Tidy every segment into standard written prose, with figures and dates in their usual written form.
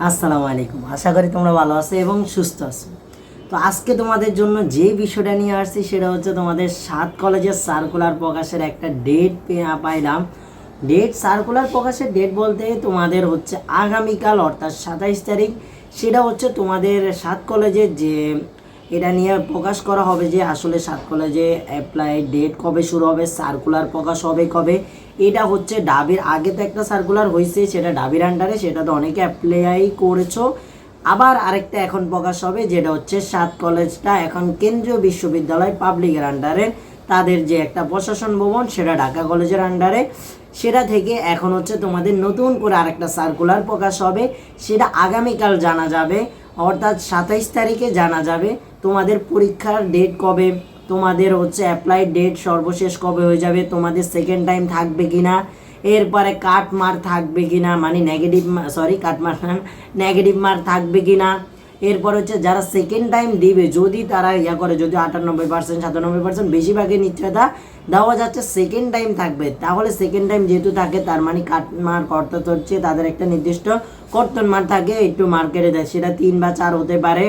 আসসালামু আলাইকুম। আশা করি তোমরা ভালো আছো এবং সুস্থ আছো। তো আজকে তোমাদের জন্য যে বিষয়টা নিয়ে আসছি সেটা হচ্ছে তোমাদের 7 কলেজের সার্কুলার প্রকাশের একটা ডেট পাইলাম। ডেট সার্কুলার প্রকাশের ডেট বলতে তোমাদের হচ্ছে আগামীকাল অর্থাৎ 27 তারিখ। সেটা হচ্ছে তোমাদের 7 কলেজের যে এটা নিয়ে প্রকাশ করা হবে যে আসলে 7 কলেজে অ্যাপ্লাই ডেট কবে শুরু হবে, সার্কুলার প্রকাশ হবে কবে। এটা হচ্ছে ডাবির আগে তো একটা সার্কুলার হয়েছে, সেটা ডাবির আন্ডারে, সেটা তো অনেকে অ্যাপ্লাই করেছো। আবার আরেকটা এখন প্রকাশ হবে যেটা হচ্ছে 7 কলেজটা এখন কেন্দ্রীয় বিশ্ববিদ্যালয় পাবলিকের আন্ডারে, তাদের যে একটা প্রশাসন ভবন সেটা ঢাকা কলেজের আন্ডারে। সেটা থেকে এখন হচ্ছে তোমাদের নতুন করে আরেকটা সার্কুলার প্রকাশ হবে, সেটা আগামীকাল জানা যাবে, অর্থাৎ 27 তারিখে জানা যাবে তোমাদের পরীক্ষার ডেট কবে, তোমাদের হচ্ছে অ্যাপ্লাই ডেট সর্বশেষ কবে হয়ে যাবে, তোমাদের সেকেন্ড টাইম থাকবে কিনা, এরপরে কাট মার থাকবে কিনা, মানে নেগেটিভ কাট মার নেগেটিভ মার থাকবে কিনা। এরপর হচ্ছে যারা সেকেন্ড টাইম দিবে যদি তারা করে, যদি 98% 97% বেশিরভাগের নিশ্চয়তা দেওয়া যাচ্ছে সেকেন্ড টাইম থাকবে, তাহলে সেকেন্ড টাইম যেহেতু থাকে তার মানে কাট মার্ক অর্থাৎ হচ্ছে তাদের একটা নির্দিষ্ট কর্তন মার্ক থাকে, একটু মার্কেটে দেয়, সেটা 3 বা 4 হতে পারে।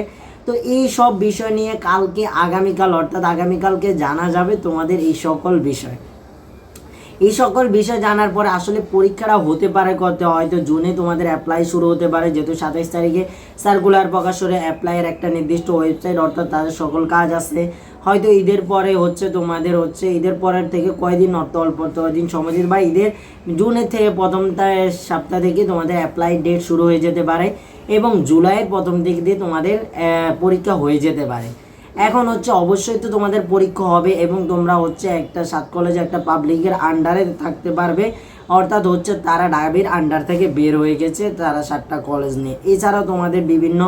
তো এই সব বিষয় নিয়ে কালকে আগামীকাল অর্থাৎ আগামীকালকে জানা যাবে তোমাদের এই সকল বিষয়। এই সকল বিষয় জানার পরে আসলে পরীক্ষাটা হতে পারে কত, হয়তো জুনে তোমাদের অ্যাপ্লাই শুরু হতে পারে, যেহেতু 27 তারিখে সার্কুলার প্রকাশ করে অ্যাপ্লাইয়ের একটা নির্দিষ্ট ওয়েবসাইট অর্থাৎ তাদের সকল কাজ আছে। হয়তো ঈদের পরে হচ্ছে তোমাদের হচ্ছে ঈদের পরের থেকে কয়দিন অল্প কয়দিন সময় দিন বা ঈদের জুনের থেকে প্রথমটা সপ্তাহ থেকে তোমাদের অ্যাপ্লাই ডেট শুরু হয়ে যেতে পারে এবং জুলাইয়ের প্রথম দিক দিয়ে তোমাদের পরীক্ষা হয়ে যেতে পারে। এখন হচ্ছে অবশ্যই তো তোমাদের পরীক্ষা হবে এবং তোমরা হচ্ছে একটা 7 কলেজে একটা পাবলিকের আন্ডারে থাকতে পারবে, অর্থাৎ হচ্ছে তারা ডাবির আন্ডার থেকে বের হয়ে গেছে তারা 7টা কলেজ নিয়ে। এছাড়াও তোমাদের বিভিন্ন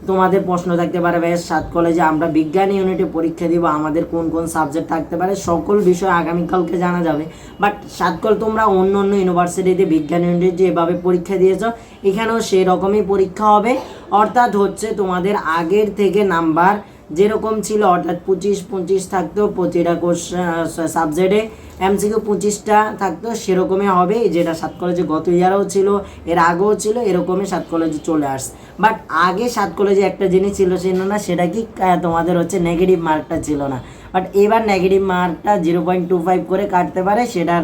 তোমাদের প্রশ্ন থাকতে পারে, ভাই 7 কলেজে আমরা বিজ্ঞান ইউনিটে পরীক্ষা দিব, আমাদের কোন কোন সাবজেক্ট থাকতে পারে, সকল বিষয় আগামীকালকে জানা যাবে। বাট 7 কল তোমরা অন্য অন্য ইউনিভার্সিটিতে বিজ্ঞান ইউনিটে যেভাবে পরীক্ষা দিয়েছ এখানেও সেই রকমই পরীক্ষা হবে, অর্থাৎ হচ্ছে তোমাদের আগের থেকে নাম্বার যেরকম ছিল অর্থাৎ 25 থাকতো প্রতিটা কোর্স সাবজেক্টে, এমসিকিউ 25টা থাকতো, সেরকমই হবে যেটা 7 কলেজে গত ইয়ারেও ছিল, এর আগেও ছিল, এরকমই 7 কলেজে চলে আসছে। বাট আগে 7 কলেজে একটা জিনিস ছিল না, সেটা কি তোমাদের হচ্ছে নেগেটিভ মার্কটা ছিল না। বাট এবার নেগেটিভ মার্কটা 0.25 করে কাটতে পারে, সেটার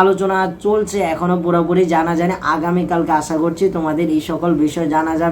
আলোচনা চলছে, এখনও পুরোপুরি জানা যায় না। আগামীকালকে আশা করছি তোমাদের এই সকল বিষয় জানা যাবে।